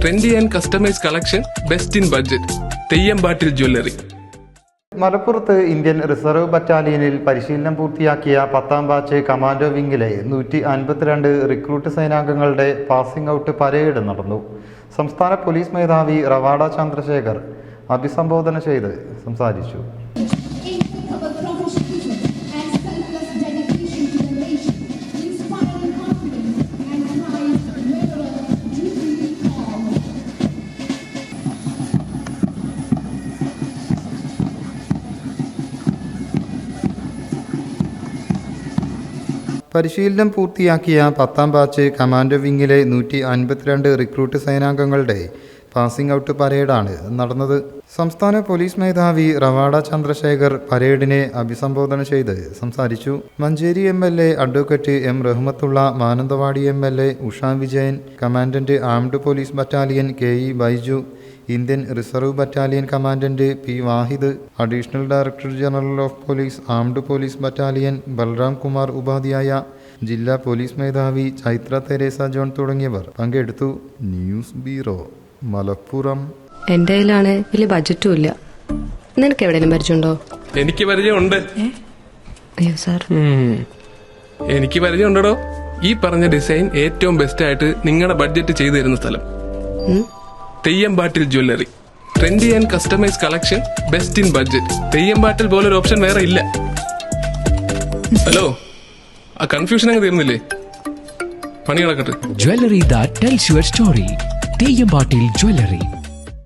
Trendy and customise collection, best in budget. Theyyampattil jewellery. മലപ്പുറത്ത് Indian reserve ബറ്റാലിയനിൽ പരിശീലനം പൂർത്തിയാക്കിയ 10ാം ബാച്ച് കമാൻഡോ വിങ്ങിലെ 152 റിക്രൂട്ട് സേനാംഗങ്ങളുടെ പാസിംഗ് ഔട്ട് പരേഡ് നടന്നു. സംസ്ഥാന പോലീസ് മേധാവി റവാഡ ചന്ദ്രശേഖർ അഭിസംബോധന ചെയ്ത് സംസാരിച്ചു. പരിശീലനം പൂർത്തിയാക്കിയ 10ാം ബാച്ച് കമാൻഡോ വിങ്ങിലെ 152 റിക്രൂട്ട് സേനാംഗങ്ങളുടെ പാസിംഗ് ഔട്ട് പരേഡാണ് നടന്നത്. സംസ്ഥാന പോലീസ് മേധാവി റവാഡ ചന്ദ്രശേഖർ പരേഡിനെ അഭിസംബോധന ചെയ്ത് സംസാരിച്ചു. Manjeri MLA advocate M Rahmathulla, Mananthavady MLA Usha Vijayan, commandant armed police battalion KE Baiju, Indian reserve battalion commandant P Wahid, additional director general of police armed police battalion Balram Kumar Upadhyaya, ജില്ലാ പോലീസ് മേധാവി ചൈത്ര തെരേസ ജോൺ തുടങ്ങിയവർ പങ്കെടുത്തു. News bureau, Malappuram. എന്റെ കയ്യിലാണ് വലിയ ബഡ്ജറ്റും ഇല്ല. നിനക്ക് എവിടെയെങ്കിലും പരിചയമുണ്ടോ? എനിക്ക് പരിചയമുണ്ട്. അയ്യോ സാർ, എനിക്ക് പരിചയമുണ്ടോ. ഈ പറഞ്ഞ ഡിസൈൻ ഏറ്റവും ബെസ്റ്റ് ആയിട്ട് നിങ്ങളുടെ ബഡ്ജറ്റ് ചെയ്തു തരുന്ന സ്ഥലം Theyyampattil jewellery. Trendy and customise collection, best in budget. Theyyampattil പോലൊരു ഓപ്ഷൻ വേറെ ഇല്ല. ഹലോ, ആ കൺഫ്യൂഷൻ അങ്ങ് തീർന്നില്ലേ? പണി നടക്കട്ടെ. Jewelry that tells your story. തെയ്യമ്പാട്ടിൽ jewellery.